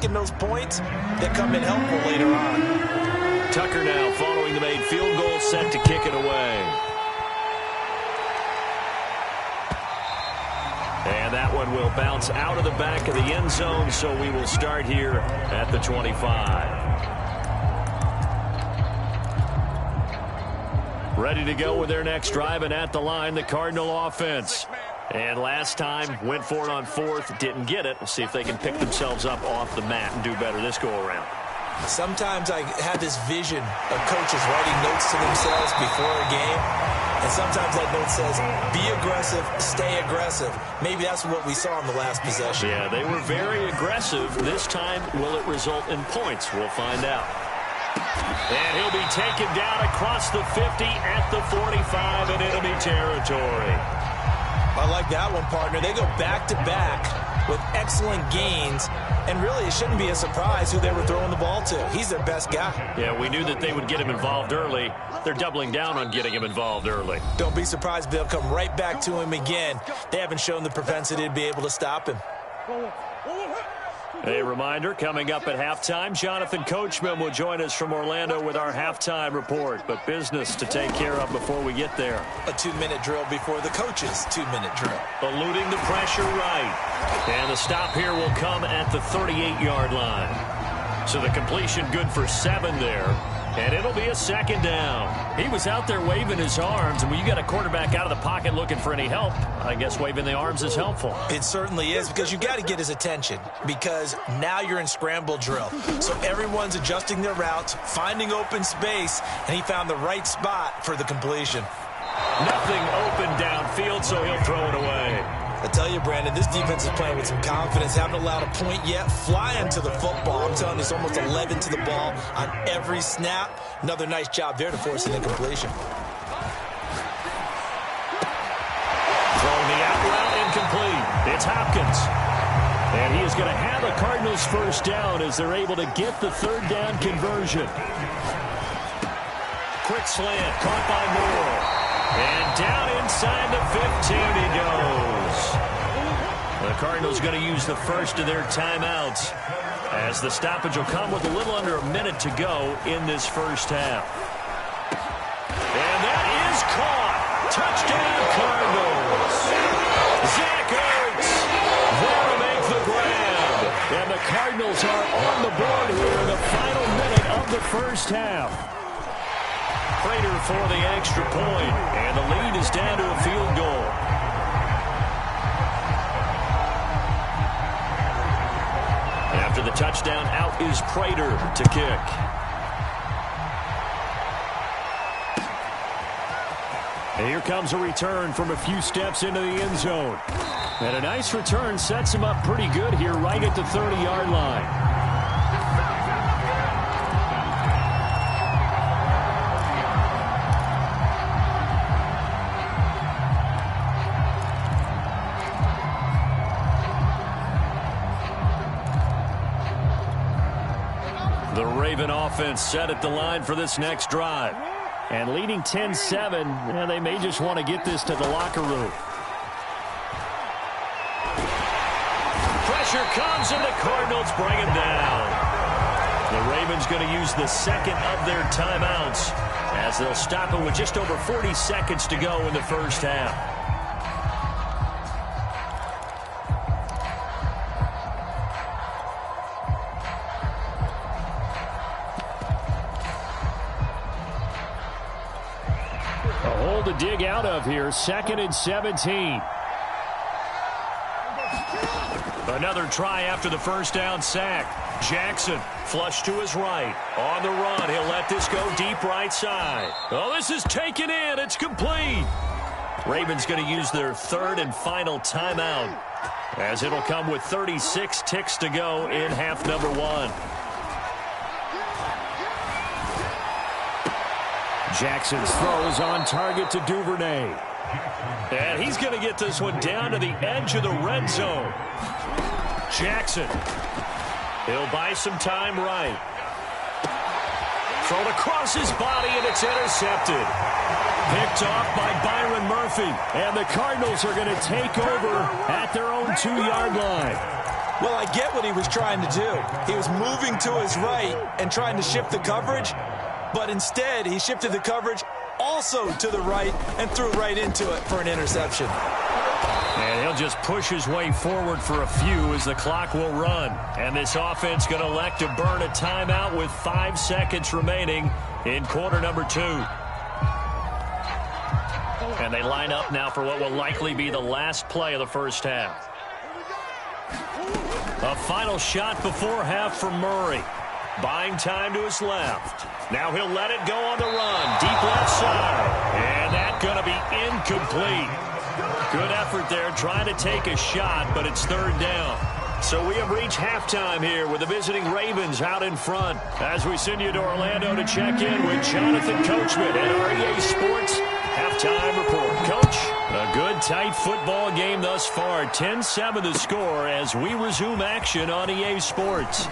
Getting those points that come in helpful later on. Tucker now following the made field goal, set to kick it away. And that one will bounce out of the back of the end zone, so we will start here at the 25. Ready to go with their next drive, and at the line, the Cardinal offense. And last time, went for it on fourth, didn't get it. We'll see if they can pick themselves up off the mat and do better this go-around. Sometimes I have this vision of coaches writing notes to themselves before a game, and sometimes that note says, be aggressive, stay aggressive. Maybe that's what we saw in the last possession. Yeah, they were very aggressive. This time, will it result in points? We'll find out. And he'll be taken down across the 50 at the 45, and it'll be territory. I like that one, partner. They go back-to-back with excellent gains, and really it shouldn't be a surprise who they were throwing the ball to. He's their best guy. Yeah, we knew that they would get him involved early. They're doubling down on getting him involved early. Don't be surprised if they'll come right back to him again. They haven't shown the propensity to be able to stop him. A reminder, coming up at halftime, Jonathan Coachman will join us from Orlando with our halftime report. But business to take care of before we get there. A 2-minute drill before the coach's 2-minute drill. Eluding the pressure right. And the stop here will come at the 38-yard line. So the completion good for 7 there. And it'll be a second down. He was out there waving his arms, and when you got a quarterback out of the pocket looking for any help, I guess waving the arms is helpful. It certainly is, because you got to get his attention, because now you're in scramble drill. So everyone's adjusting their routes, finding open space, and he found the right spot for the completion. Nothing open downfield, so he'll throw it away. I tell you, Brandon, this defense is playing with some confidence. Haven't allowed a point yet. Flying to the football. I'm telling you, it's almost 11 to the ball on every snap. Another nice job there to force an incompletion. Throwing the out route incomplete. It's Hopkins. And he is going to have a Cardinals first down as they're able to get the third down conversion. Quick slant, caught by Moore. And down inside the 15 he goes. The Cardinals going to use the first of their timeouts as the stoppage will come with a little under a minute to go in this first half. And that is caught. Touchdown Cardinals. Zach Ertz there to make the grab. And the Cardinals are on the board here in the final minute of the first half. Prater for the extra point, and the lead is down to a field goal. After the touchdown, out is Prater to kick. And here comes a return from a few steps into the end zone. And a nice return sets him up pretty good here right at the 30-yard line. The Raven offense set at the line for this next drive. And leading 10-7, they may just want to get this to the locker room. Pressure comes, and the Cardinals bring him down. The Ravens going to use the second of their timeouts as they'll stop it with just over 40 seconds to go in the first half. To dig out of here, 2nd and 17. Another try after the first down sack. Jackson flush to his right. On the run, he'll let this go deep right side. Oh, this is taken in. It's complete. Ravens going to use their third and final timeout as it'll come with 36 ticks to go in half number 1. Jackson's throw is on target to Duvernay. And he's going to get this one down to the edge of the red zone. Jackson. He'll buy some time right. Thrown across his body, and it's intercepted. Picked off by Byron Murphy. And the Cardinals are going to take over at their own 2-yard line. Well, I get what he was trying to do. He was moving to his right and trying to shift the coverage, but instead he shifted the coverage also to the right and threw right into it for an interception. And he'll just push his way forward for a few as the clock will run. And this offense going to elect to burn a timeout with 5 seconds remaining in quarter number 2. And they line up now for what will likely be the last play of the first half. A final shot before half from Murray. Buying time to his left. Now he'll let it go on the run. Deep left side. And that's going to be incomplete. Good effort there trying to take a shot, but it's third down. So we have reached halftime here with the visiting Ravens out in front. As we send you to Orlando to check in with Jonathan Coachman at our EA Sports halftime report. Coach, a good tight football game thus far. 10-7 the score as we resume action on EA Sports.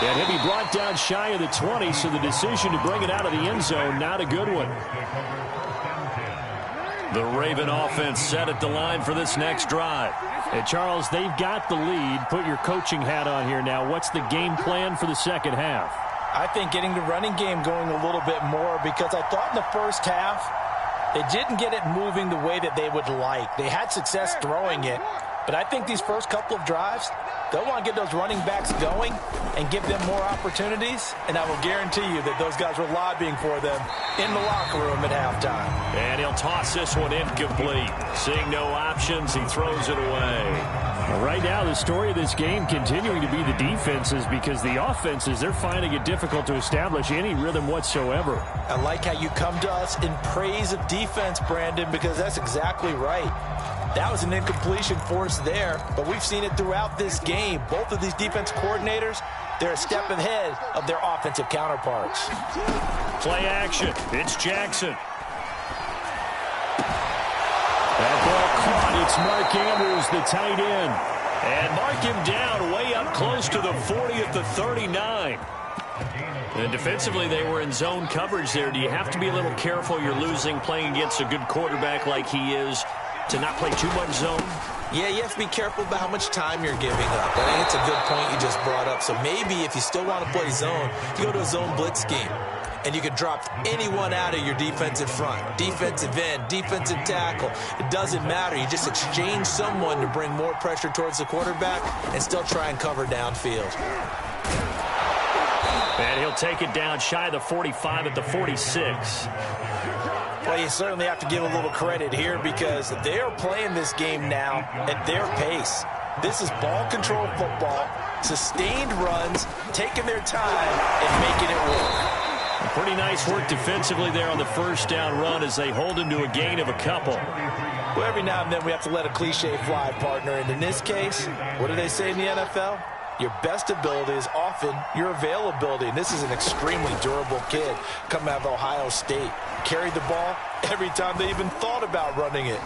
And he'll be brought down shy of the 20, so the decision to bring it out of the end zone, not a good one. The Raven offense set at the line for this next drive. Hey, Charles, they've got the lead. Put your coaching hat on here now. What's the game plan for the second half? I think getting the running game going a little bit more, because I thought in the first half they didn't get it moving the way that they would like. They had success throwing it, but I think these first couple of drives, they'll want to get those running backs going and give them more opportunities, and I will guarantee you that those guys were lobbying for them in the locker room at halftime. And he'll toss this one incomplete. Seeing no options, he throws it away. Right now, the story of this game continuing to be the defenses, because the offenses, they're finding it difficult to establish any rhythm whatsoever. I like how you come to us in praise of defense, Brandon, because that's exactly right. That was an incompletion force there, but we've seen it throughout this game. Both of these defense coordinators, they're a step ahead of their offensive counterparts. Play action. It's Jackson. That ball caught. It's Mark Andrews, the tight end. And mark him down way up close to the 40 at the 39. And defensively, they were in zone coverage there. Do you have to be a little careful? You're losing playing against a good quarterback like he is, to not play too much zone? Yeah, you have to be careful about how much time you're giving up. I think it's a good point you just brought up. So maybe if you still want to play zone, you go to a zone blitz scheme. And you can drop anyone out of your defensive front. Defensive end, defensive tackle. It doesn't matter. You just exchange someone to bring more pressure towards the quarterback and still try and cover downfield. And he'll take it down shy of the 45 at the 46. Well, you certainly have to give a little credit here, because they are playing this game now at their pace. This is ball control football, sustained runs, taking their time and making it work. Pretty nice work defensively there on the first down run as they hold him to a gain of a couple. Well, every now and then we have to let a cliche fly, partner. And in this case, what do they say in the NFL? Your best ability is often your availability. And this is an extremely durable kid coming out of Ohio State. Carried the ball every time they even thought about running it.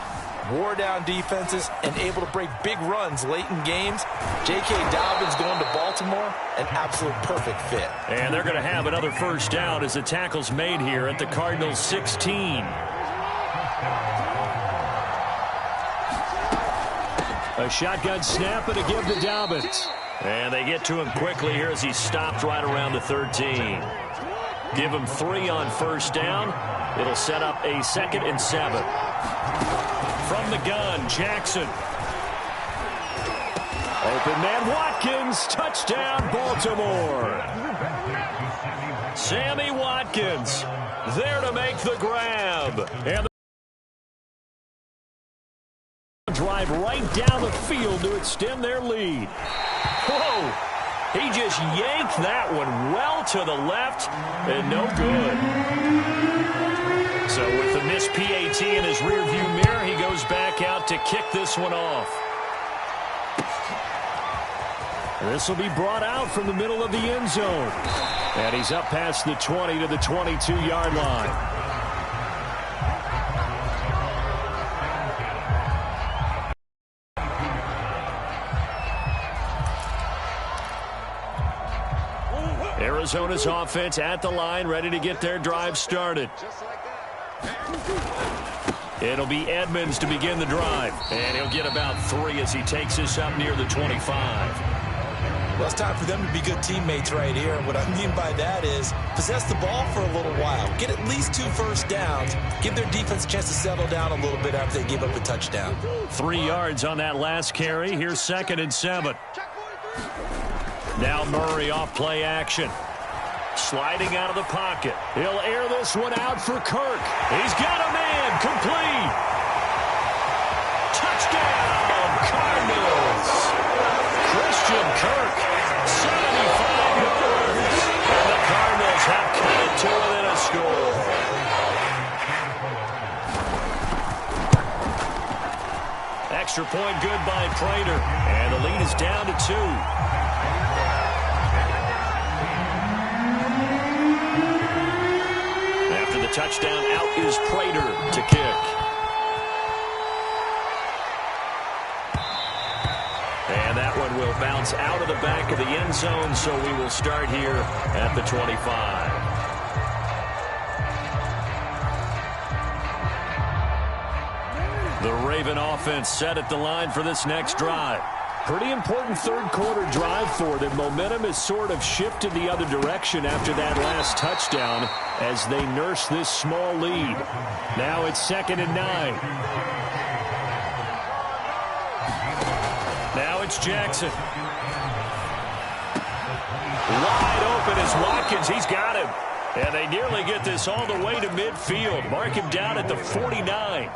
Wore down defenses and able to break big runs late in games. J.K. Dobbins going to Baltimore, an absolute perfect fit. And they're going to have another first down as the tackle's made here at the Cardinals' 16. A shotgun snap and a give to Dobbins. And they get to him quickly here as he's stopped right around the 13. Give him 3 on first down. It'll set up a 2nd and 7. From the gun, Jackson. Open man, Watkins. Touchdown, Baltimore. Sammy Watkins there to make the grab. And the drive right down the field to extend their lead. Whoa. He just yanked that one well to the left and no good. So with the missed PAT in his rearview mirror, he goes back out to kick this one off. This will be brought out from the middle of the end zone. And he's up past the 20 to the 22-yard line. Arizona's offense at the line, ready to get their drive started. It'll be Edmonds to begin the drive. And he'll get about 3 as he takes this up near the 25. Well, it's time for them to be good teammates right here. And what I mean by that is possess the ball for a little while. Get at least 2 first downs. Give their defense a chance to settle down a little bit after they give up a touchdown. 3 yards on that last carry. Here's 2nd and 7. Now Murray off play action. Sliding out of the pocket. He'll air this one out for Kirk. He's got a man. Complete. Touchdown, Cardinals. Christian Kirk, 75 yards. And the Cardinals have cut it to within a score. Extra point good by Prater. And the lead is down to 2. After the touchdown, out is Prater to kick. And that one will bounce out of the back of the end zone, so we will start here at the 25. The Raven offense set at the line for this next drive. Pretty important third-quarter drive for them. Momentum has sort of shifted the other direction after that last touchdown as they nurse this small lead. Now it's 2nd and 9. Now it's Jackson. Wide open is Watkins. He's got him. And they nearly get this all the way to midfield. Mark him down at the 49.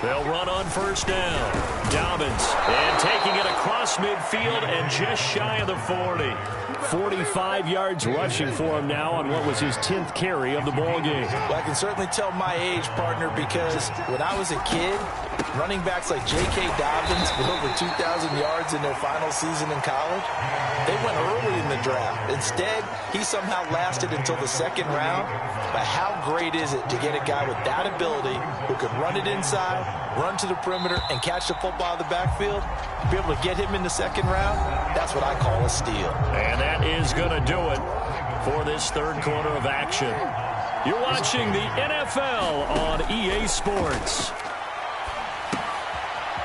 They'll run on first down. Dobbins, and taking it across midfield and just shy of the 40. 45 yards rushing for him now on what was his 10th carry of the ball game. Well, I can certainly tell my age, partner, because when I was a kid, running backs like J.K. Dobbins with over 2,000 yards in their final season in college, they went early in the draft. Instead, he somehow lasted until the 2nd round. But how great is it to get a guy with that ability who could run it inside, run to the perimeter, and catch the football out of the backfield? To be able to get him in the 2nd round, that's what I call a steal. And that is going to do it for this third quarter of action. You're watching the NFL on EA Sports.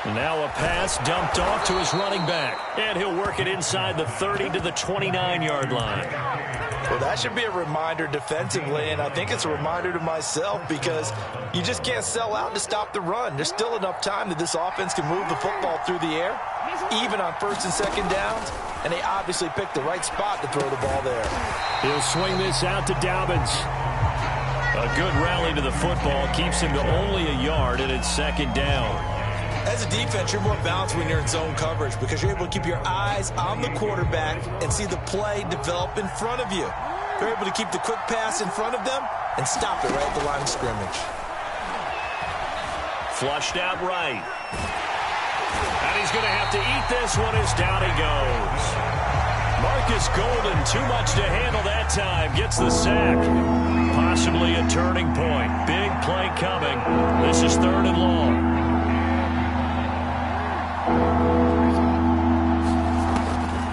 Now a pass dumped off to his running back. And he'll work it inside the 30 to the 29-yard line. Well, that should be a reminder defensively, and I think it's a reminder to myself because you just can't sell out to stop the run. There's still enough time that this offense can move the football through the air, even on 1st and 2nd downs, and they obviously picked the right spot to throw the ball there. He'll swing this out to Dobbins. A good rally to the football keeps him to only a yard, and it's 2nd down. As a defense, you're more balanced when you're in zone coverage because you're able to keep your eyes on the quarterback and see the play develop in front of you. You're able to keep the quick pass in front of them and stop it right at the line of scrimmage. Flushed out right. And he's going to have to eat this one as down he goes. Marcus Golden, too much to handle that time, gets the sack. Possibly a turning point. Big play coming. This is 3rd and long.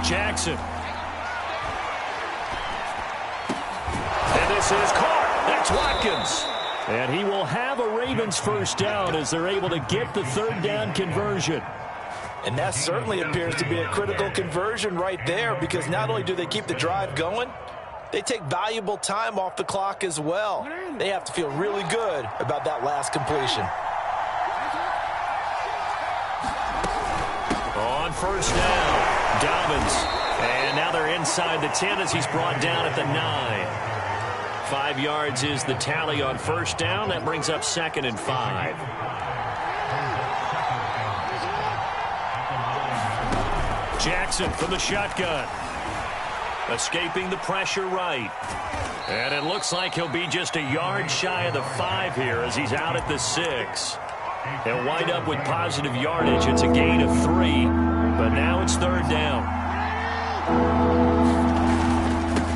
Jackson. And this is caught. That's Watkins. And he will have a Ravens first down as they're able to get the 3rd down conversion. And that certainly appears to be a critical conversion right there because not only do they keep the drive going, they take valuable time off the clock as well. They have to feel really good about that last completion. On first down. Dobbins, and now they're inside the 10 as he's brought down at the 9. 5 yards is the tally on first down. That brings up 2nd and 5. Jackson from the shotgun. Escaping the pressure right. And it looks like he'll be just a yard shy of the 5 here as he's out at the 6. They'll wind up with positive yardage. It's a gain of 3. But now it's 3rd down.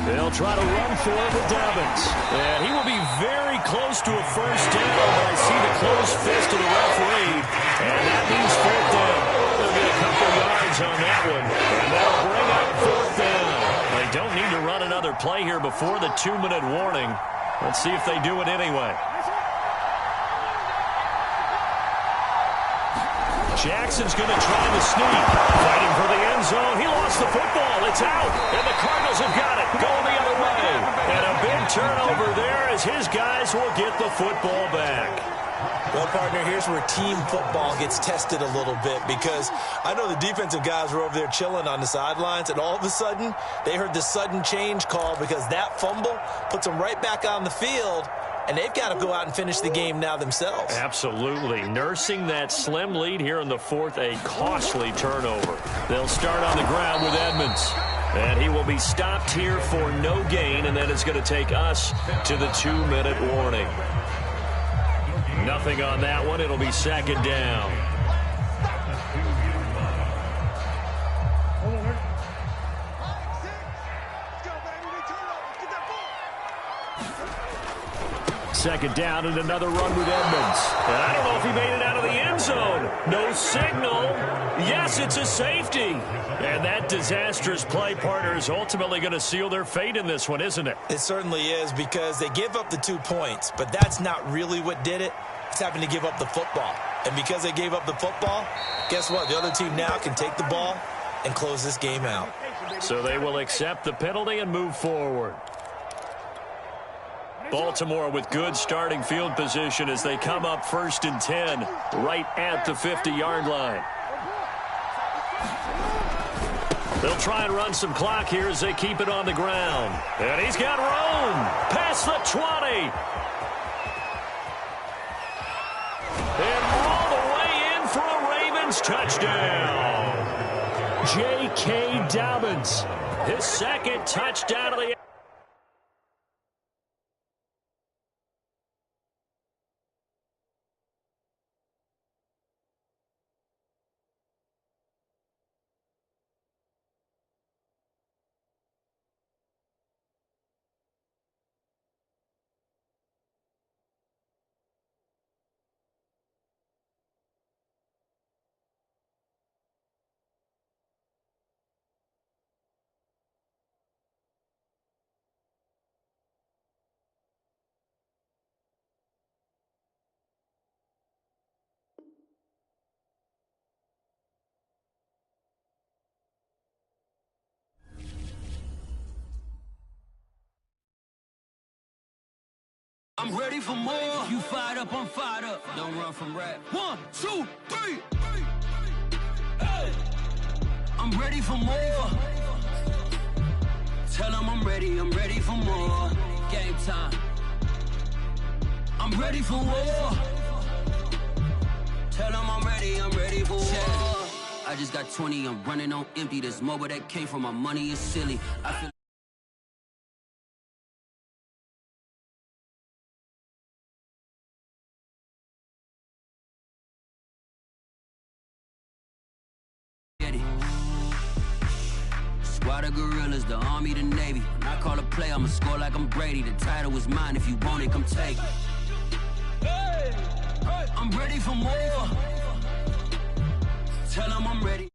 They'll try to run for it with Dobbins. And he will be very close to a first down, but I see the closed fist of the referee. And that means 4th down. There'll be a couple yards on that one. And that'll bring up 4th down. They don't need to run another their play here before the 2-minute warning. Let's see if they do it anyway. Jackson's going to try the sneak. Fighting for the end zone. He lost the football. It's out. And the Cardinals have got it. Going the other way. And a big turnover there as his guys will get the football back. Well, partner, here's where team football gets tested a little bit, because I know the defensive guys were over there chilling on the sidelines, and all of a sudden they heard the sudden change call because that fumble puts them right back on the field, and they've got to go out and finish the game now themselves. Absolutely. Nursing that slim lead here in the fourth, a costly turnover. They'll start on the ground with Edmonds. And he will be stopped here for no gain, and then it's going to take us to the 2-minute warning. Nothing on that one. It'll be second down. Second down and another run with Edmonds. And I don't know if he made it out of the end zone. No signal. Yes, it's a safety. And that disastrous play, partner, is ultimately going to seal their fate in this one, isn't it? It certainly is, because they gave up the 2 points, but that's not really what did it. It's happened to give up the football. And because they gave up the football, guess what? The other team now can take the ball and close this game out. So they will accept the penalty and move forward. Baltimore with good starting field position as they come up 1st and 10 right at the 50-yard line. They'll try and run some clock here as they keep it on the ground. And he's got room past the 20. And all the way in for a Ravens touchdown. J.K. Dobbins, his second touchdown of the I'm ready for more. You fired up, I'm fired up. Don't run from rap. 1, 2, 3. Hey. I'm ready for more. Tell them I'm ready for more. Game time. I'm ready for war. Tell them I'm ready for war. I just got 20, I'm running on empty. This mobile that came from my money is silly. I feel Squad of gorillas, the army, the navy. When I call a play, I'ma score like I'm Brady. The title is mine, if you want it, come take it. Hey, hey. I'm ready for more. Tell them I'm ready.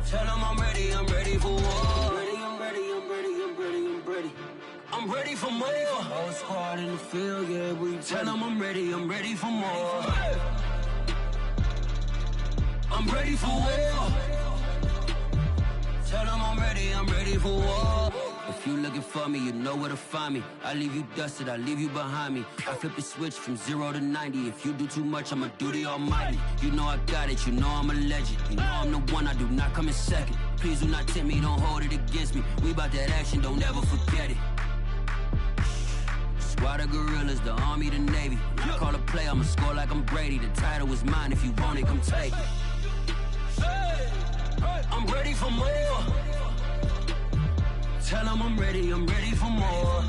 Tell them I'm ready for war. I'm ready for more. Whole squad in the field, yeah, we tell them I'm ready for more. I'm ready for war. Tell them I'm ready for war. If you looking for me, you know where to find me. I leave you dusted, I leave you behind me. I flip the switch from 0 to 90. If you do too much, I'ma do the almighty. You know I got it, you know I'm a legend. You know I'm the one, I do not come in second. Please do not tempt me, don't hold it against me. We about that action, don't ever forget it. Squad of gorillas, the army, the navy. When I call a play, I'ma score like I'm Brady. The title is mine, if you want it, come take it. I'm ready for more. Tell them I'm ready for more.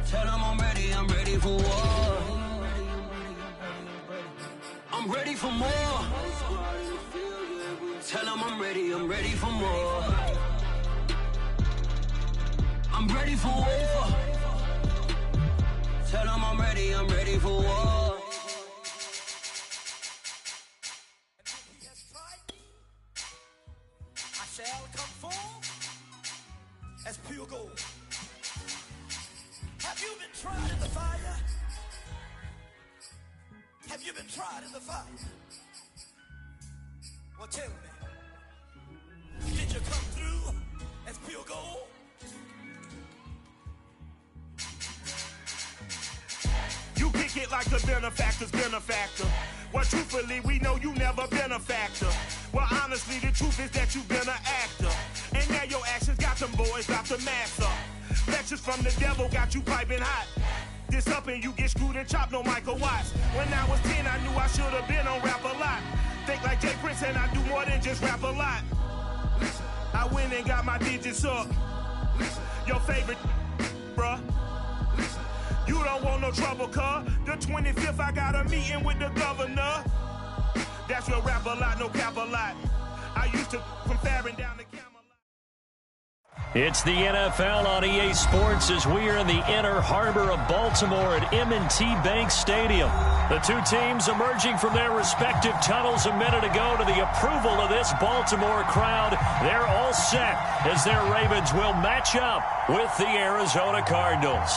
Tell them I'm ready for war. I'm ready for more. Tell them I'm ready for more. I'm ready for war. Tell them I'm ready for war. I shall come forth as pure gold. Have you been tried in the fire? Have you been tried in the fire? Well, tell me, did you come through as pure gold? You kick it like the benefactor's benefactor. Well, truthfully, we know you never been a factor. Well, honestly, the truth is that you've been an actor. And now your actions got them boys about to mass up. Lectures from the devil got you piping hot. This up and you get screwed and chopped, no Michael Watts. When I was 10, I knew I should have been on rap a lot. Think like Jay Prince and I do more than just rap a lot. I went and got my digits up. Your favorite, bruh. You don't want no trouble, cuz. The 25th, I got a meeting with the governor. That's your rap a lot, no cap a lot. I used to from Farron down to Camelot. It's the NFL on EA Sports as we are in the inner harbor of Baltimore at M&T Bank Stadium. The two teams emerging from their respective tunnels a minute ago to the approval of this Baltimore crowd. They're all set as their Ravens will match up with the Arizona Cardinals.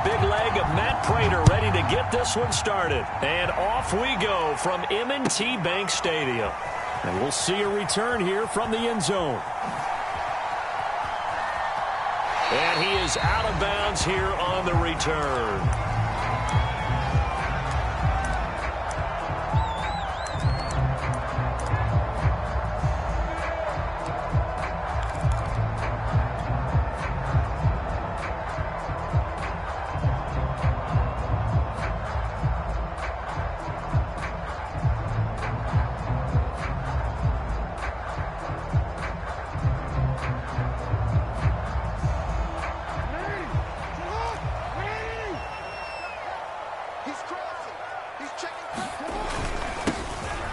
Big leg of Matt Prater ready to get this one started. And off we go from M&T Bank Stadium. And we'll see a return here from the end zone. And he is out of bounds here on the return.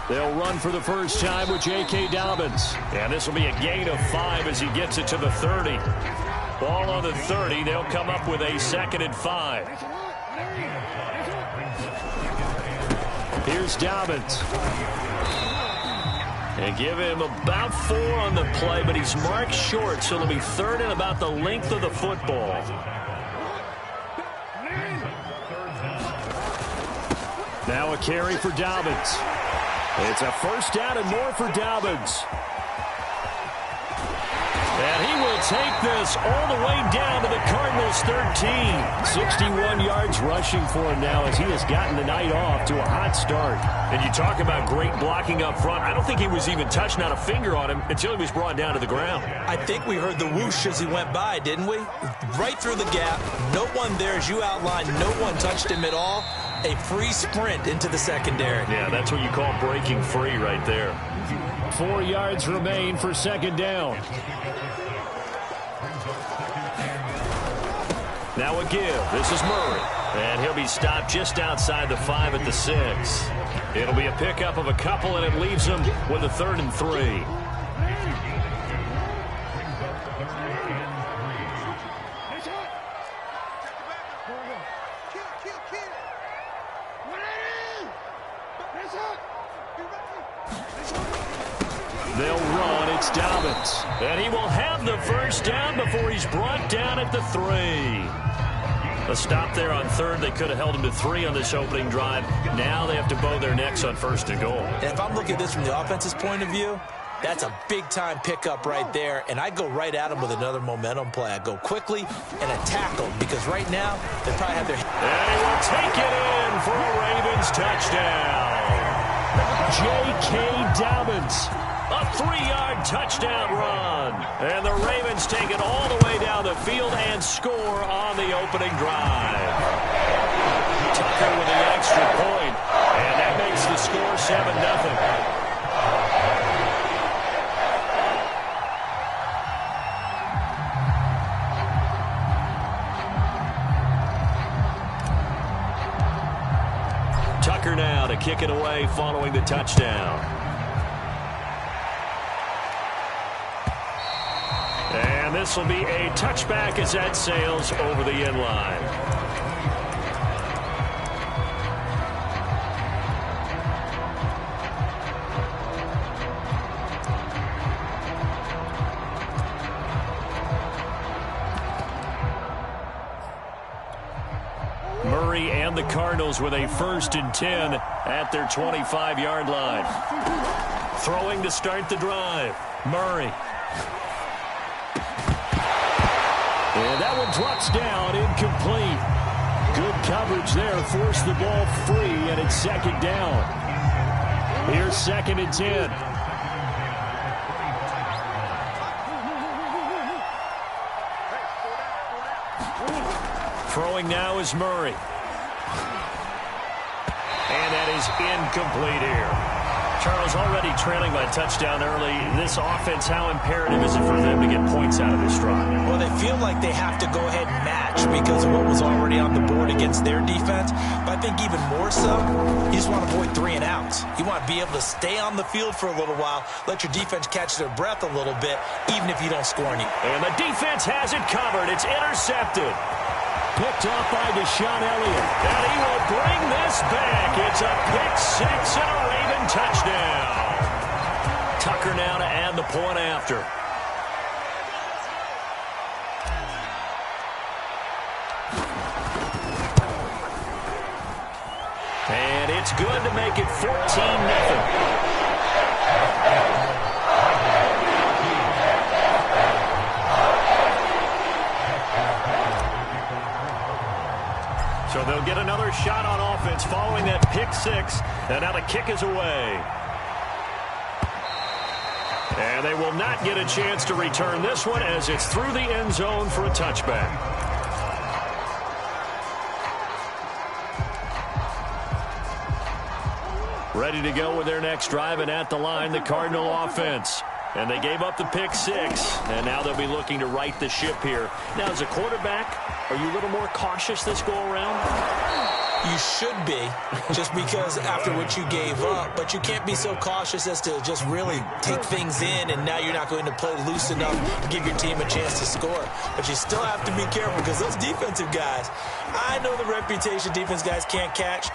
They'll run for the first time with J.K. Dobbins. And this will be a gain of 5 as he gets it to the 30. Ball on the 30. They'll come up with a 2nd and 5. Here's Dobbins. And give him about 4 on the play, but he's marked short, so it'll be 3rd and about the length of the football. Now a carry for Dobbins. It's a first down and more for Dobbins. And he will take this all the way down to the Cardinals' 13. 61 yards rushing for him now as he has gotten the night off to a hot start. And you talk about great blocking up front. I don't think he was even touched, not a finger on him, until he was brought down to the ground. I think we heard the whoosh as he went by, didn't we? Right through the gap. No one there, as you outlined. No one touched him at all. A free sprint into the secondary. Yeah, that's what you call breaking free right there. 4 yards remain for 2nd down. Now a give. This is Murray. And he'll be stopped just outside the 5 at the 6. It'll be a pickup of a couple, and it leaves him with a 3rd and 3. They'll run. It's Dobbins. And he will have the first down before he's brought down at the 3. A stop there on 3rd. They could have held him to 3 on this opening drive. Now they have to bow their necks on 1st and goal. And if I'm looking at this from the offense's point of view, that's a big-time pickup right there. And I go right at him with another momentum play. I go quickly and a tackle because right now they probably have their... And he will take it in for a Ravens touchdown. J.K. Dobbins. A 3-yard touchdown run. And the Ravens take it all the way down the field and score on the opening drive. Tucker with the extra point. And that makes the score 7-0. Tucker now to kick it away following the touchdown. And this will be a touchback as that sails over the end line. Murray and the Cardinals with a 1st and 10 at their 25-yard line. Throwing to start the drive. Murray. And that one drops down, incomplete. Good coverage there, forced the ball free, and it's 2nd down. Here's 2nd and 10. Throwing now is Murray. And that is incomplete here. Charles, already trailing by a touchdown early. This offense, how imperative is it for them to get points out of this drive? Well, they feel like they have to go ahead and match because of what was already on the board against their defense. But I think even more so, you just want to avoid 3 and outs. You want to be able to stay on the field for a little while, let your defense catch their breath a little bit, even if you don't score any. And the defense has it covered. It's intercepted. Picked off by Deshaun Elliott. And he will bring this back. It's a pick 6 and a Raven touchdown. Tucker now to add the point after. And it's good to make it 14-0. So they'll get another shot on offense following that pick 6. And now the kick is away. And they will not get a chance to return this one as it's through the end zone for a touchback. Ready to go with their next drive, and at the line, the Cardinal offense. And they gave up the pick 6, and now they'll be looking to right the ship here. Now, as a quarterback, are you a little more cautious this go-around? You should be, just because after what you gave up, but you can't be so cautious as to just really take things in, and now you're not going to play loose enough to give your team a chance to score. But you still have to be careful because those defensive guys, I know the reputation defense guys can't catch.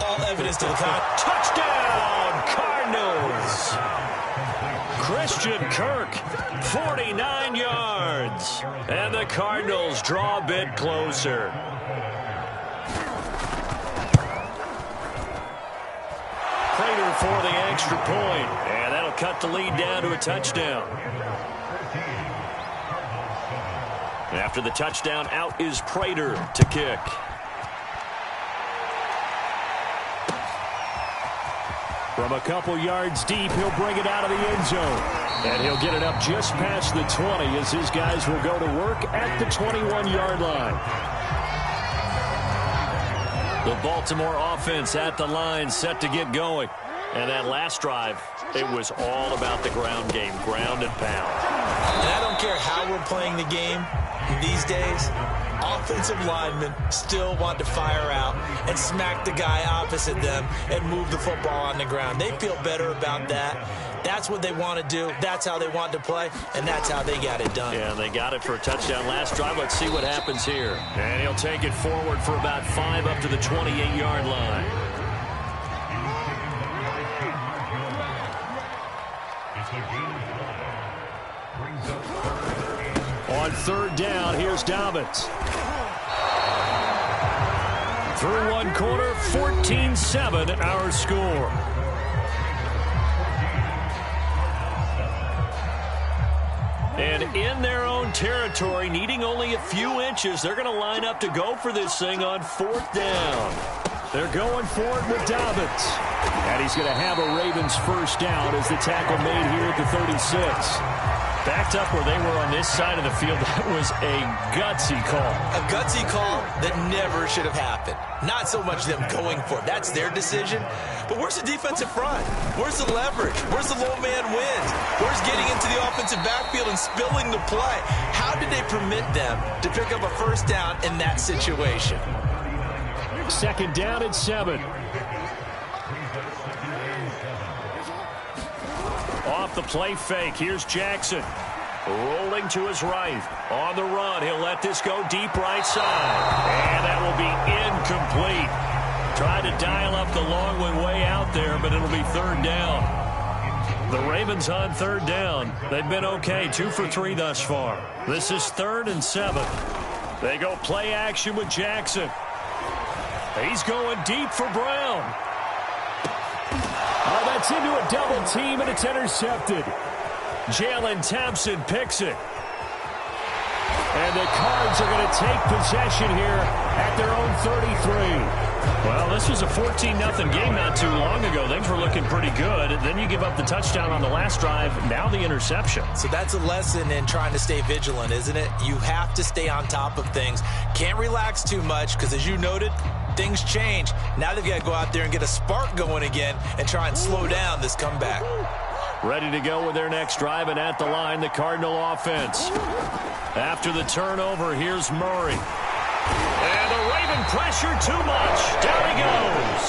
All evidence to the contrary. Touchdown, Cardinals! Christian Kirk, 49 yards. And the Cardinals draw a bit closer. Prater for the extra point. And that'll cut the lead down to a touchdown. And after the touchdown, out is Prater to kick. From a couple yards deep, he'll bring it out of the end zone. And he'll get it up just past the 20 as his guys will go to work at the 21-yard line. The Baltimore offense at the line, set to get going. And that last drive, it was all about the ground game, ground and pound. And I don't care how we're playing the game these days, offensive linemen still want to fire out and smack the guy opposite them and move the football on the ground. They feel better about that. That's what they want to do. That's how they want to play, and that's how they got it done. Yeah, they got it for a touchdown last drive. Let's see what happens here. And he'll take it forward for about 5 up to the 28-yard line. On 3rd down, here's Dobbins. Through one quarter, 14-7 our score. And in their own territory, needing only a few inches, they're going to line up to go for this thing on 4th down. They're going for it with Dobbins. And he's going to have a Ravens first down as the tackle made here at the 36. Backed up where they were on this side of the field. That was a gutsy call. A gutsy call that never should have happened. Not so much them going for it. That's their decision. But where's the defensive front? Where's the leverage? Where's the low man wins? Where's getting into the offensive backfield and spilling the play? How did they permit them to pick up a first down in that situation? 2nd down and 7. the play fake. Here's Jackson. Rolling to his right. On the run, he'll let this go deep right side. And that will be incomplete. Tried to dial up the long one way out there, but it'll be third down. The Ravens on third down. They've been okay, 2 for 3 thus far. This is 3rd and 7. They go play action with Jackson. He's going deep for Brown. Oh, that's into a double team, and it's intercepted. Jalen Thompson picks it. And the Cards are going to take possession here at their own 33. Well, this was a 14-0 game not too long ago. Things were looking pretty good. Then you give up the touchdown on the last drive. Now the interception. So that's a lesson in trying to stay vigilant, isn't it? You have to stay on top of things. Can't relax too much because, as you noted, things change. Now they've got to go out there and get a spark going again and try and slow down this comeback. Ready to go with their next drive, and at the line, the Cardinal offense. After the turnover, here's Murray. And the Raven pressure too much. Down he goes.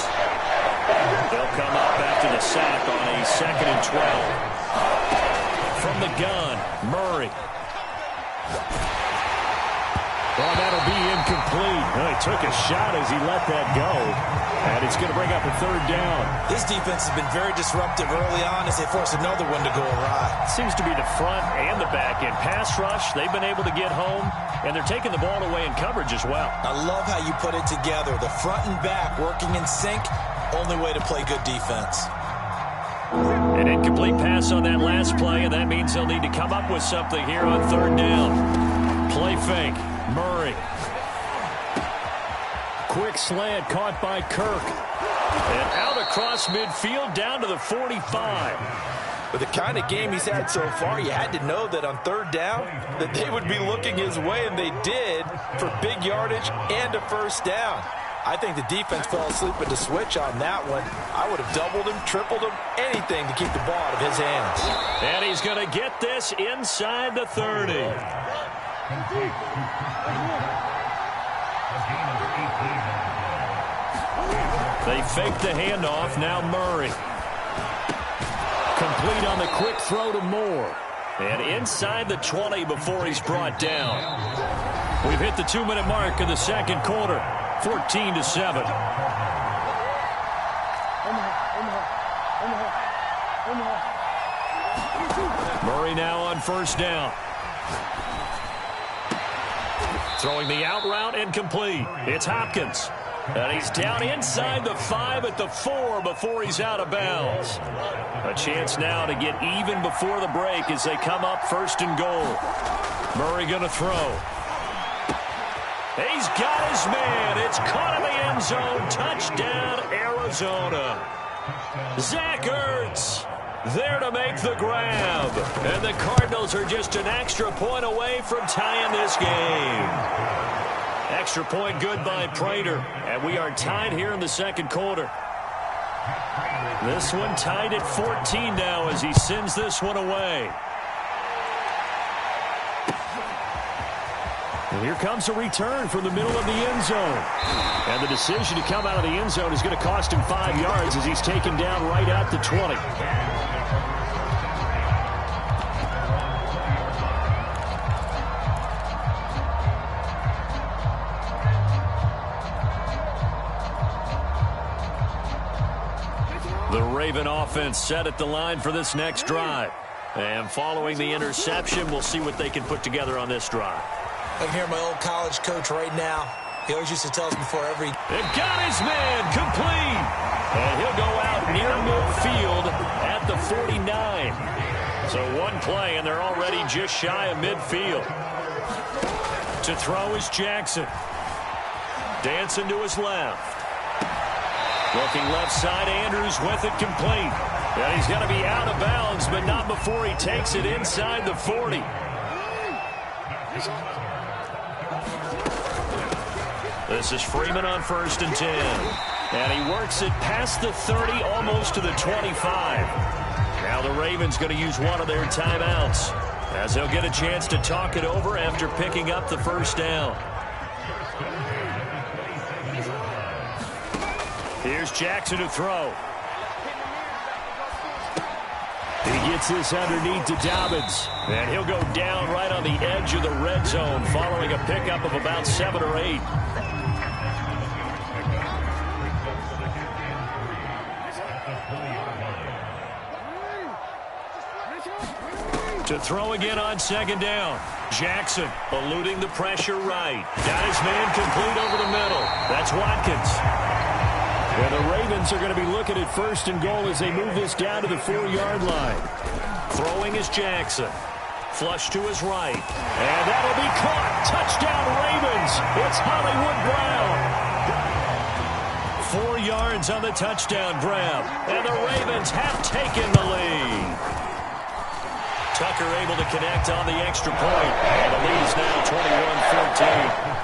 They'll come up after the sack on a 2nd and 12. From the gun, Murray. Oh, that'll be incomplete. He took a shot as he let that go. And it's going to bring up a third down. This defense has been very disruptive early on as they force another one to go awry. Seems to be the front and the back end. Pass rush, they've been able to get home, and they're taking the ball away in coverage as well. I love how you put it together. The front and back working in sync, only way to play good defense. An incomplete pass on that last play, and that means they'll need to come up with something here on third down. Play fake. Murray. Quick slant caught by Kirk. And out across midfield down to the 45. With the kind of game he's had so far, you had to know that on third down that they would be looking his way, and they did, for big yardage and a first down. I think the defense fell asleep at the switch on that one. I would have doubled him, tripled him, anything to keep the ball out of his hands. And he's going to get this inside the 30. They fake the handoff. Now Murray. Complete on the quick throw to Moore. And inside the 20 before he's brought down. We've hit the 2-minute mark of the second quarter. 14-7. Murray now on first down. Throwing the out route incomplete. It's Hopkins. And he's down inside the 5 at the 4 before he's out of bounds. A chance now to get even before the break as they come up 1st and goal. Murray going to throw. He's got his man. It's caught in the end zone. Touchdown, Arizona. Zach Ertz there to make the grab. And the Cardinals are just an extra point away from tying this game. Extra point good by Prater. And we are tied here in the second quarter. This one tied at 14 now as he sends this one away. And here comes a return from the middle of the end zone. And the decision to come out of the end zone is going to cost him 5 yards as he's taken down right at the 20. The Raven offense set at the line for this next drive. And following the interception, we'll see what they can put together on this drive. I can hear my old college coach right now. He always used to tell us before every... They've got his man complete. And he'll go out near midfield at the 49. So one play, and they're already just shy of midfield. To throw is Jackson. Dancing to his left. Looking left side, Andrews with it complete. And he's going to be out of bounds, but not before he takes it inside the 40. This is Freeman on 1st and 10. And he works it past the 30, almost to the 25. Now the Ravens going to use one of their timeouts, as they'll get a chance to talk it over after picking up the first down. Here's Jackson to throw. He gets this underneath to Dobbins. And he'll go down right on the edge of the red zone following a pickup of about 7 or 8. To throw again on second down. Jackson eluding the pressure right. Got his man complete over the middle. That's Watkins. And the Ravens are going to be looking at first and goal as they move this down to the 4-yard line. Throwing is Jackson. Flush to his right. And that'll be caught. Touchdown Ravens. It's Hollywood Brown. 4 yards on the touchdown grab. And the Ravens have taken the lead. Tucker able to connect on the extra point. And the lead is now 21-14.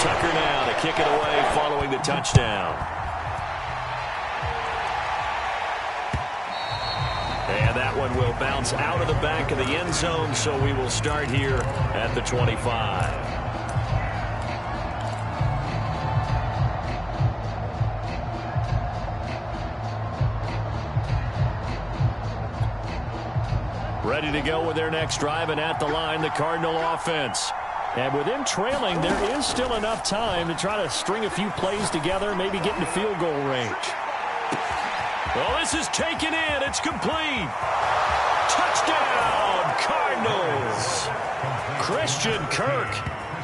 Tucker now to kick it away following the touchdown. And that one will bounce out of the back of the end zone, so we will start here at the 25. Ready to go with their next drive, and at the line, the Cardinal offense. And with them trailing, there is still enough time to try to string a few plays together, maybe get into field goal range. Well, this is taken in. It's complete. Touchdown, Cardinals. Christian Kirk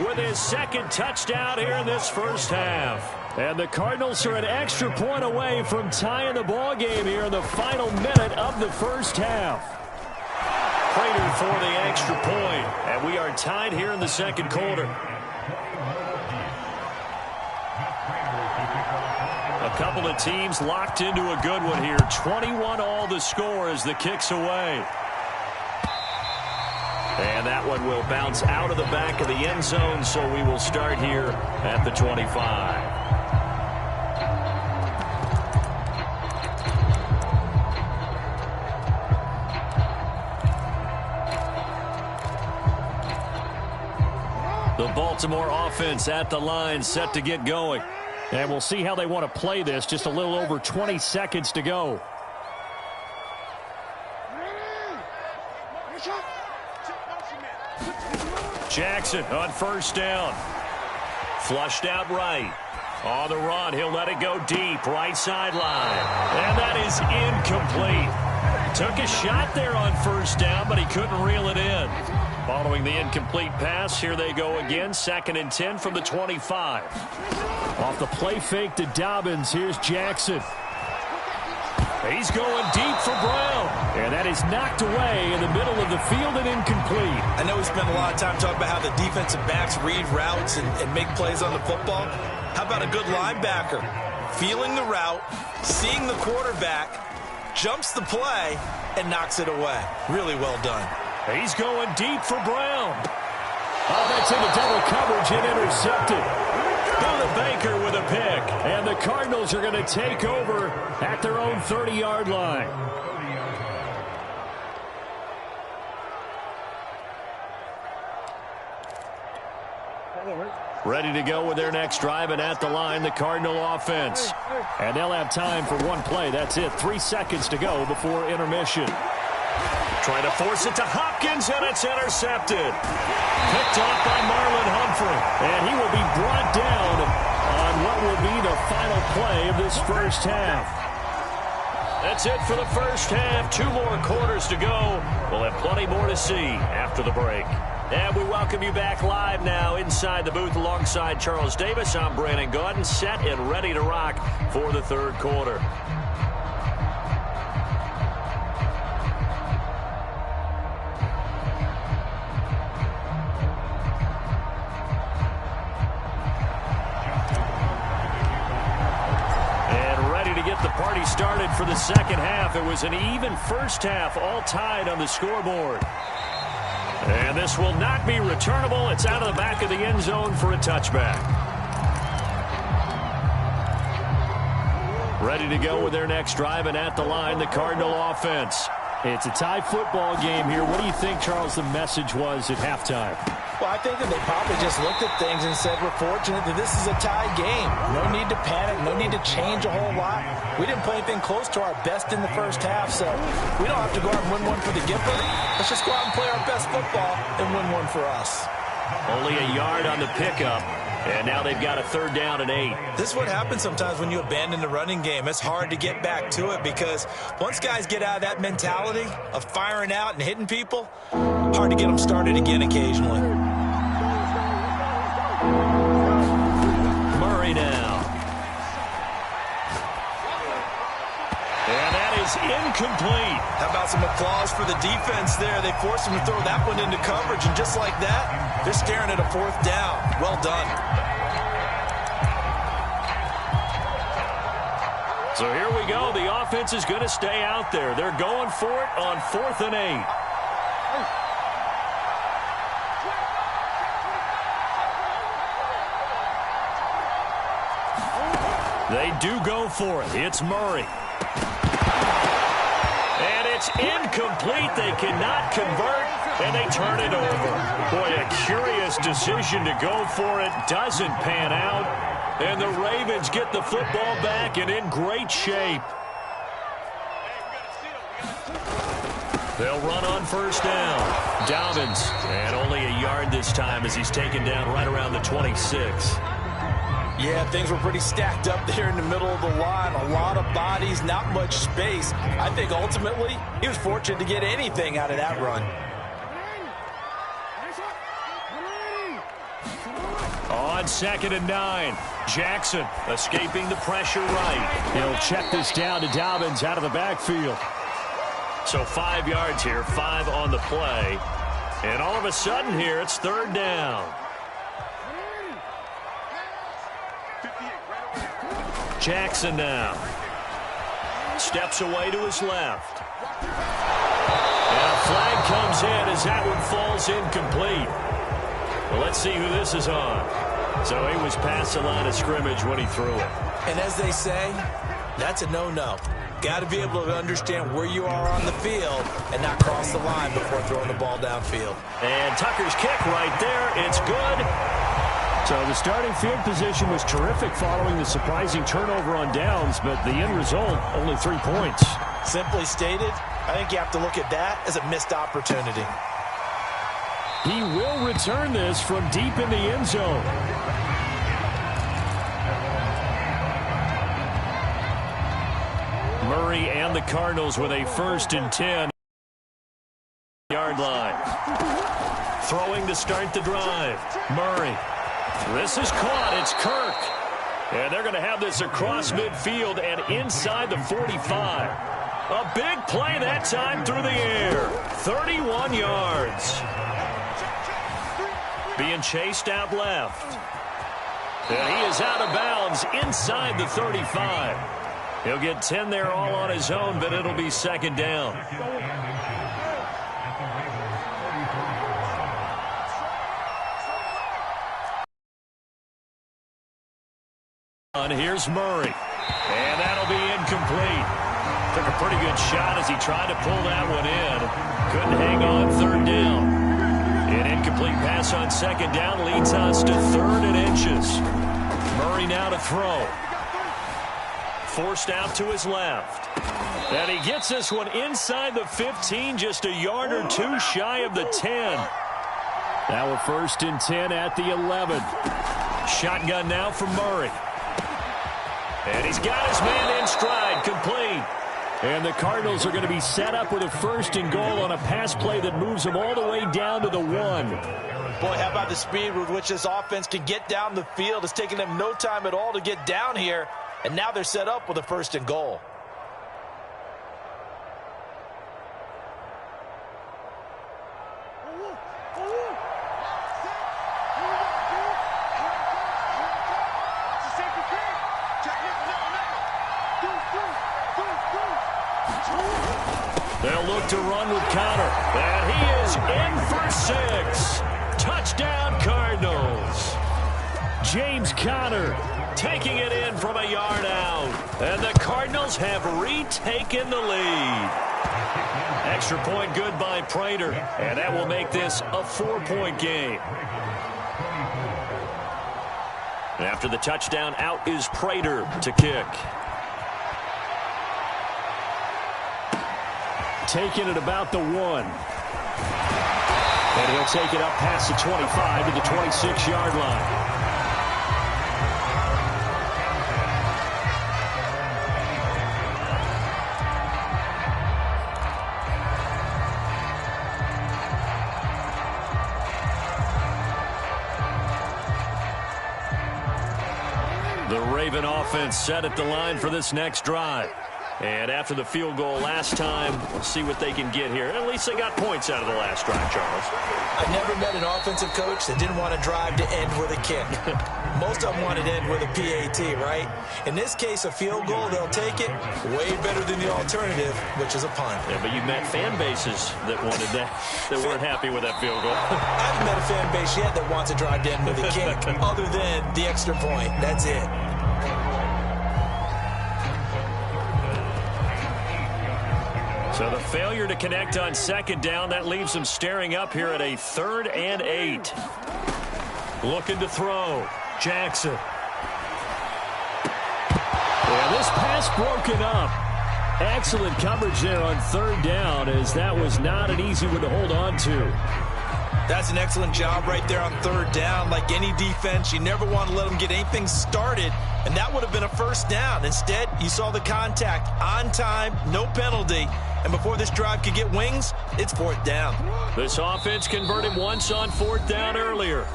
with his second touchdown here in this first half. And the Cardinals are an extra point away from tying the ball game here in the final minute of the first half. Prater for the extra point, and we are tied here in the second quarter. A couple of teams locked into a good one here. 21-all the score as the kick's away. And that one will bounce out of the back of the end zone, so we will start here at the 25. The Baltimore offense at the line, set to get going. And we'll see how they want to play this. Just a little over 20 seconds to go. Jackson on first down. Flushed out right. On the run, he'll let it go deep. Right sideline. And that is incomplete. Took a shot there on first down, but he couldn't reel it in. Following the incomplete pass, here they go again. 2nd and 10 from the 25. Off the play fake to Dobbins, here's Jackson. He's going deep for Brown. And that is knocked away in the middle of the field and incomplete. I know we spent a lot of time talking about how the defensive backs read routes and make plays on the football. How about a good linebacker? Feeling the route, seeing the quarterback, jumps the play, and knocks it away. Really well done. He's going deep for Brown. Oh, that's into double coverage and intercepted. Buda Baker with a pick. And the Cardinals are going to take over at their own 30-yard line. Ready to go with their next drive, and at the line, the Cardinal offense. And they'll have time for one play. That's it. 3 seconds to go before intermission. Trying to force it to Hopkins, and it's intercepted. Picked off by Marlon Humphrey. And he will be brought down on what will be the final play of this first half. That's it for the first half. 2 more quarters to go. We'll have plenty more to see after the break. And we welcome you back live now inside the booth alongside Charles Davis. I'm Brandon Gaudin, set and ready to rock for the third quarter. Party started for the second half. It was an even first half, all tied on the scoreboard. And this will not be returnable. It's out of the back of the end zone for a touchback. Ready to go with their next drive, and at the line, the Cardinal offense. It's a tie football game here. What do you think, Charles, the message was at halftime? Well, I think that they probably just looked at things and said, we're fortunate that this is a tie game. No need to panic, no need to change a whole lot. We didn't play anything close to our best in the first half, so we don't have to go out and win one for the Gipper. Let's just go out and play our best football and win one for us. Only a yard on the pickup, and now they've got a 3rd down and 8. This is what happens sometimes when you abandon the running game. It's hard to get back to it because once guys get out of that mentality of firing out and hitting people, hard to get them started again occasionally. Murray now. And that is incomplete. How about some applause for the defense there? They forced him to throw that one into coverage, and just like that, they're staring at a 4th down. Well done. So here we go. The offense is going to stay out there. They're going for it on 4th and 8. They do go for it. It's Murray. And it's incomplete. They cannot convert, and they turn it over. Boy, a curious decision to go for it. Doesn't pan out. And the Ravens get the football back and in great shape. They'll run on 1st down. Dobbins, and only a yard this time as he's taken down right around the 26. Yeah, things were pretty stacked up there in the middle of the line. A lot of bodies, not much space. I think ultimately he was fortunate to get anything out of that run. On 2nd and 9, Jackson escaping the pressure right. He'll check this down to Dobbins out of the backfield. So 5 yards here, 5 on the play. And all of a sudden here, it's 3rd down. Jackson now. Steps away to his left. And a flag comes in as that one falls incomplete. Well, let's see who this is on. So he was past the line of scrimmage when he threw it. And as they say, that's a no-no. Got to be able to understand where you are on the field and not cross the line before throwing the ball downfield. And Tucker's kick right there. It's good. So the starting field position was terrific following the surprising turnover on downs, but the end result, only 3 points. Simply stated, I think you have to look at that as a missed opportunity. He will return this from deep in the end zone. Murray and the Cardinals with a 1st and 10. Yard line. Throwing to start the drive. Murray. This is caught. It's Kirk. And they're going to have this across midfield and inside the 45. A big play that time through the air. 31 yards. Being chased out left. And he is out of bounds inside the 35. He'll get 10 there all on his own, but it'll be 2nd down. Here's Murray. And that'll be incomplete. Took a pretty good shot as he tried to pull that one in. Couldn't hang on 3rd down. An incomplete pass on 2nd down leads us to 3rd and inches. Murray now to throw. Forced out to his left. And he gets this one inside the 15, just a yard or 2 shy of the 10. Now a 1st and 10 at the 11. Shotgun now from Murray. And he's got his man in stride, complete. And the Cardinals are going to be set up with a 1st and goal on a pass play that moves them all the way down to the 1. Boy, how about the speed with which this offense can get down the field? It's taken them no time at all to get down here, and now they're set up with a 1st and goal. They'll look to run with Connor. And he is in for 6. Touchdown, Cardinals. James Conner taking it in from a yard out. And the Cardinals have retaken the lead. Extra point good by Prater. And that will make this a 4-point game. And after the touchdown, out is Prater to kick. taking it about the 1. And he'll take it up past the 25 to the 26-yard line. The Raven offense set at the line for this next drive. And after the field goal last time, we'll see what they can get here. At least they got points out of the last drive, Charles. I never met an offensive coach that didn't want to drive to end with a kick. Most of them wanted to end with a PAT, right? In this case, a field goal, they'll take it. Way better than the alternative, which is a punt. Yeah, but you met fan bases that wanted that weren't happy with that field goal. I haven't met a fan base yet that wants to drive to end with a kick, other than the extra point. That's it. So the failure to connect on second down, that leaves them staring up here at a 3rd and 8. Looking to throw. Jackson. Yeah, this pass broken up. Excellent coverage there on 3rd down, as that was not an easy one to hold on to. That's an excellent job right there on 3rd down. Like any defense, you never want to let them get anything started, and that would have been a 1st down. Instead, you saw the contact on time, no penalty, and before this drive could get wings, it's 4th down. This offense converted once on 4th down earlier.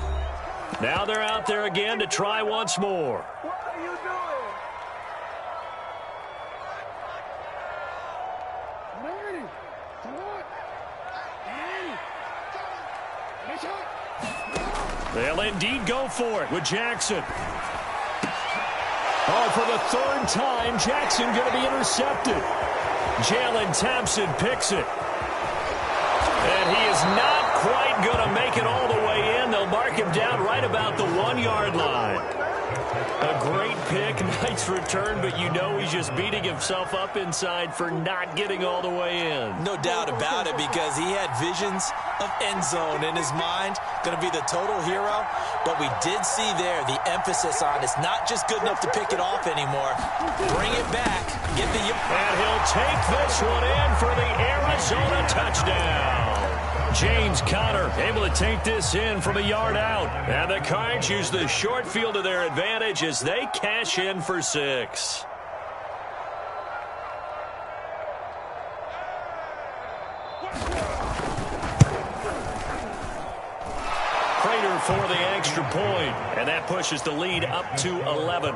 Now they're out there again to try once more. What are you doing? They'll indeed go for it with Jackson. Oh, for the 3rd time, Jackson going to be intercepted. Jalen Thompson picks it. And he is not quite going to make it all the way in. They'll mark him down right about the 1-yard line. A great pick, nice return, but you know he's just beating himself up inside for not getting all the way in. No doubt about it, because he had visions of end zone in his mind. Going to be the total hero. But we did see there the emphasis on it's not just good enough to pick it off anymore. Bring it back. Get the... And he'll take this one in for the Arizona touchdown. James Conner able to take this in from a yard out. And the Cards use the short field to their advantage as they cash in for 6. Prater for the extra point, and that pushes the lead up to 11.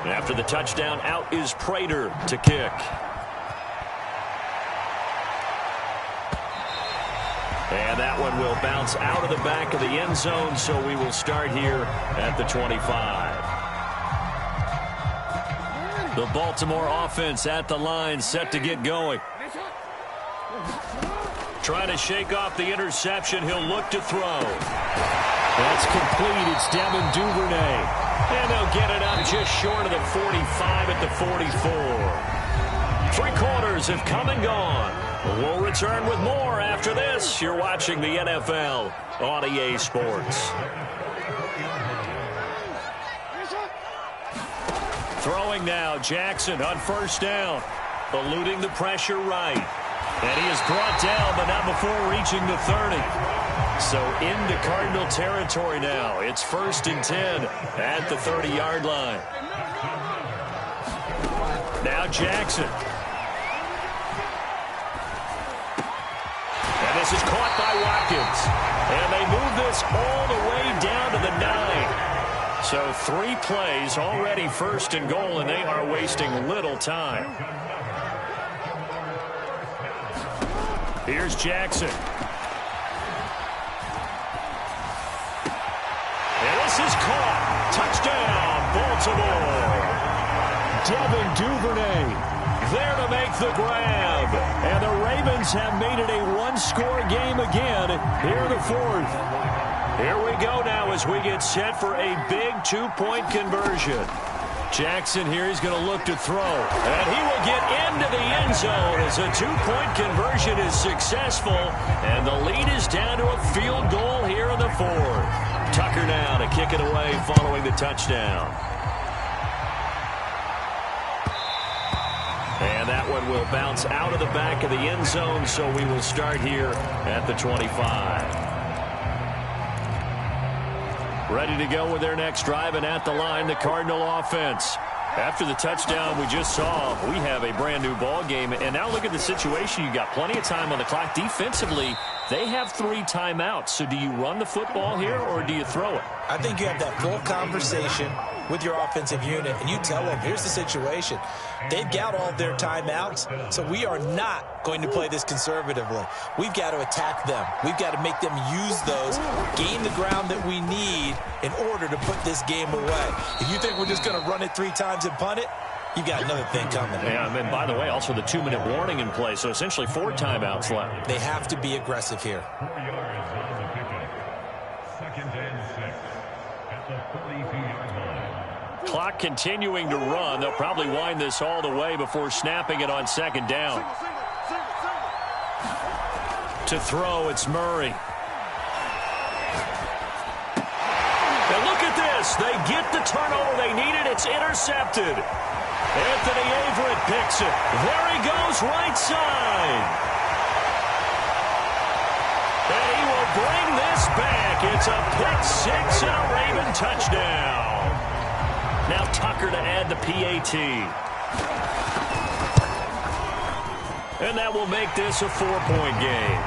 After the touchdown, out is Prater to kick. And that one will bounce out of the back of the end zone, so we will start here at the 25. The Baltimore offense at the line, set to get going. Trying to shake off the interception. He'll look to throw. That's complete. It's Devin Duvernay. And they'll get it up just short of the 45 at the 44. 3 quarters have come and gone. We'll return with more after this. You're watching the NFL on EA Sports. Throwing now, Jackson on 1st down. Eluding the pressure right. And he is brought down, but not before reaching the 30. So into Cardinal territory now. It's 1st and 10 at the 30-yard line. Now Jackson. And this is caught by Watkins. And they move this all the way down to the 9. So 3 plays already 1st and goal, and they are wasting little time. Here's Jackson. And this is caught. Touchdown, Baltimore. Devin Duvernay there to make the grab. And the Ravens have made it a 1-score game again here in the 4th. Here we go now as we get set for a big 2-point conversion. Jackson here, he's going to look to throw. And he will get into the end zone as a 2-point conversion is successful. And the lead is down to a field goal here in the 4th. Tucker now to kick it away following the touchdown. And that one will bounce out of the back of the end zone, so we will start here at the 25. Ready to go with their next drive, and at the line, the Cardinal offense. After the touchdown we just saw, we have a brand-new ball game. And now look at the situation. You got plenty of time on the clock. Defensively, they have 3 timeouts. So do you run the football here, or do you throw it? I think you have that full conversation with your offensive unit, and you tell them, here's the situation. They've got all of their timeouts, so we are not going to play this conservatively. We've got to attack them. We've got to make them use those, gain the ground that we need in order to put this game away. If you think we're just going to run it 3 times and punt it, you got another thing coming. Yeah, and by the way, also the 2-minute warning in play, so essentially 4 timeouts left. They have to be aggressive here. 4 yards on the pickup. 2nd and 6 at the 42-yard line. Clock continuing to run. They'll probably wind this all the way before snapping it on 2nd down. To throw, it's Murray. And look at this. They get the turnover they needed. It's intercepted. Anthony Averett picks it. There he goes, right side. And he will bring this back. It's a pick-6 and a Raven touchdown. Now Tucker to add the PAT. And that will make this a 4-point game.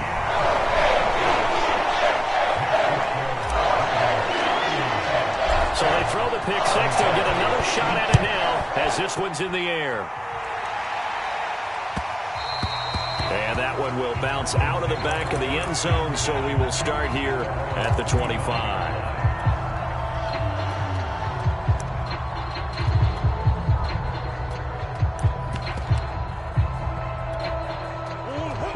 So they throw the pick-6. They'll get another shot at it now as this one's in the air. And that one will bounce out of the back of the end zone, so we will start here at the 25.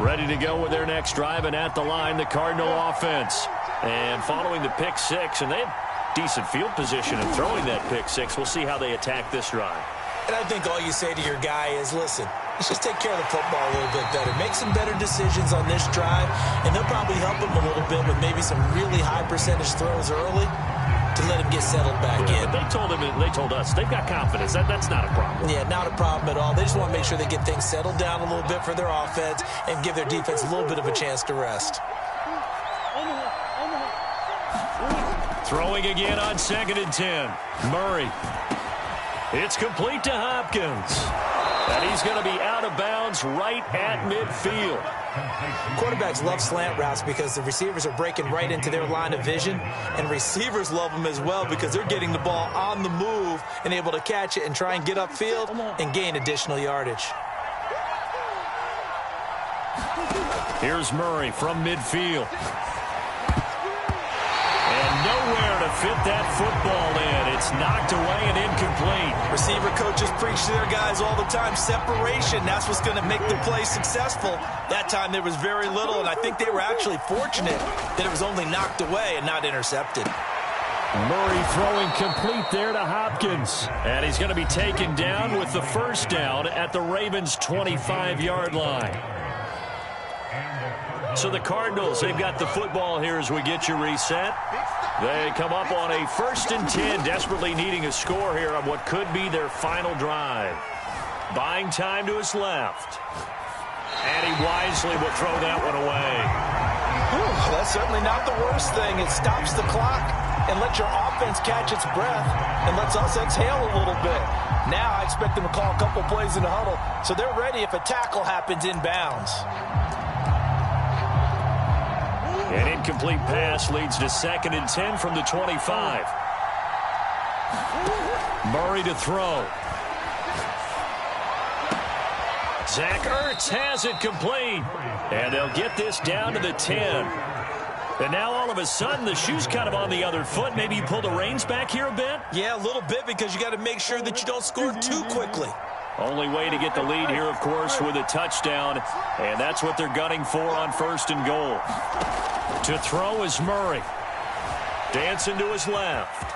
Ready to go with their next drive, and at the line, the Cardinal offense. And following the pick-6, and they have decent field position in throwing that pick-6. We'll see how they attack this drive. And I think all you say to your guy is, listen, let's just take care of the football a little bit better. Make some better decisions on this drive, and they'll probably help him a little bit with maybe some really high percentage throws early to let him get settled back in. They told us they've got confidence. That's not a problem. Yeah, not a problem at all. They just want to make sure they get things settled down a little bit for their offense and give their defense a little bit of a chance to rest. Throwing again on 2nd and 10. Murray. It's complete to Hopkins. And he's going to be out of bounds right at midfield. Quarterbacks love slant routes because the receivers are breaking right into their line of vision, and receivers love them as well because they're getting the ball on the move and able to catch it and try and get upfield and gain additional yardage. Here's Murray from midfield. And nowhere to fit that football in. It's knocked away and incomplete. Receiver coaches preach to their guys all the time. Separation, that's what's going to make the play successful. That time there was very little, and I think they were actually fortunate that it was only knocked away and not intercepted. Murray throwing complete there to Hopkins. And he's going to be taken down with the first down at the Ravens' 25-yard line. So the Cardinals, they've got the football here as we get you reset. They come up on a 1st and 10, desperately needing a score here on what could be their final drive. Buying time to his left. And he wisely will throw that one away. Whew, that's certainly not the worst thing. It stops the clock and lets your offense catch its breath and lets us exhale a little bit. Now I expect them to call a couple plays in the huddle, so they're ready if a tackle happens inbounds. An incomplete pass leads to 2nd and 10 from the 25. Murray to throw. Zach Ertz has it complete. And they'll get this down to the 10. And now all of a sudden the shoe's kind of on the other foot. Maybe you pull the reins back here a bit? Yeah, a little bit because you got to make sure that you don't score too quickly. Only way to get the lead here, of course, with a touchdown. And that's what they're gunning for on 1st and goal. To throw is Murray. Dancing to his left.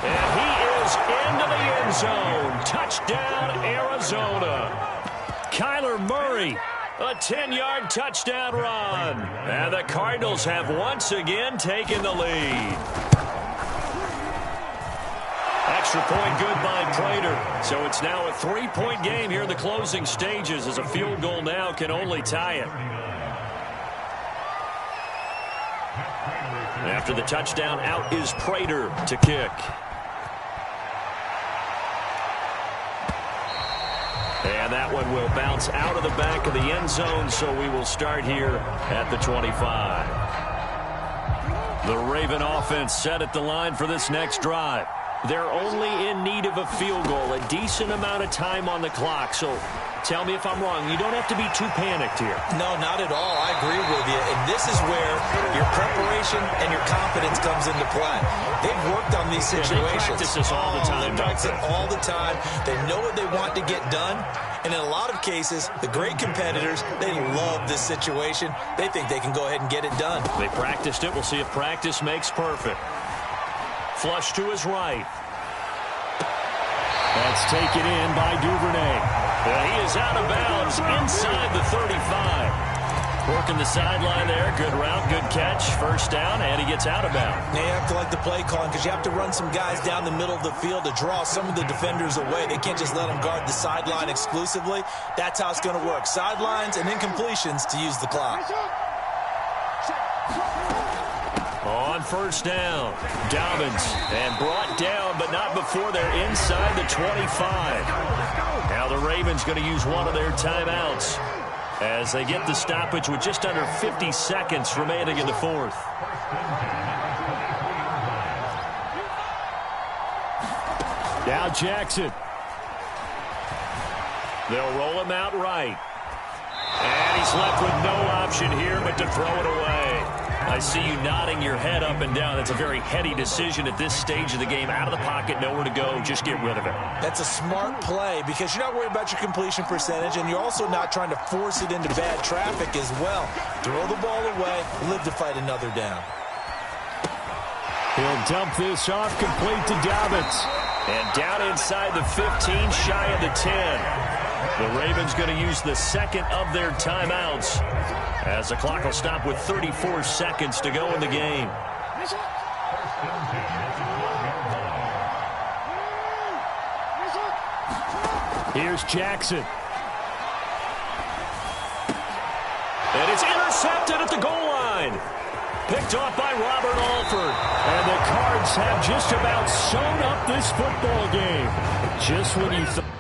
And he is into the end zone. Touchdown, Arizona. Kyler Murray, a 10-yard touchdown run. And the Cardinals have once again taken the lead. Extra point good by Prater. So it's now a 3-point game here in the closing stages, as a field goal now can only tie it. After the touchdown, out is Prater to kick. And that one will bounce out of the back of the end zone, so we will start here at the 25. The Raven offense set at the line for this next drive. They're only in need of a field goal, a decent amount of time on the clock. So tell me if I'm wrong. You don't have to be too panicked here. No, not at all. I agree with you. And this is where your preparation and your confidence comes into play. They've worked on these situations. They practice this all the time. They practice it all the time. They know what they want to get done. And in a lot of cases, the great competitors, they love this situation. They think they can go ahead and get it done. They practiced it. We'll see if practice makes perfect. Flush to his right. That's taken in by Duvernay. He is out of bounds inside the 35. Working the sideline there. Good route, good catch. First down, and he gets out of bounds. They have to like the play calling because you have to run some guys down the middle of the field to draw some of the defenders away. They can't just let them guard the sideline exclusively. That's how it's going to work. Sidelines and incompletions to use the clock. On first down, Dobbins, and brought down, but not before they're inside the 25. Now the Ravens going to use one of their timeouts as they get the stoppage with just under 50 seconds remaining in the fourth. Now Jackson. They'll roll him out right. And he's left with no option here but to throw it away. I see you nodding your head up and down. That's a very heady decision at this stage of the game. Out of the pocket, nowhere to go. Just get rid of it. That's a smart play because you're not worried about your completion percentage, and you're also not trying to force it into bad traffic as well. Throw the ball away, live to fight another down. He'll dump this off, complete to Dobbins. And down inside the 15, shy of the 10. The Ravens going to use the second of their timeouts as the clock will stop with 34 seconds to go in the game. Here's Jackson. And it's intercepted at the goal line. Picked off by Robert Alford. And the Cards have just about sewn up this football game. Just when you thought...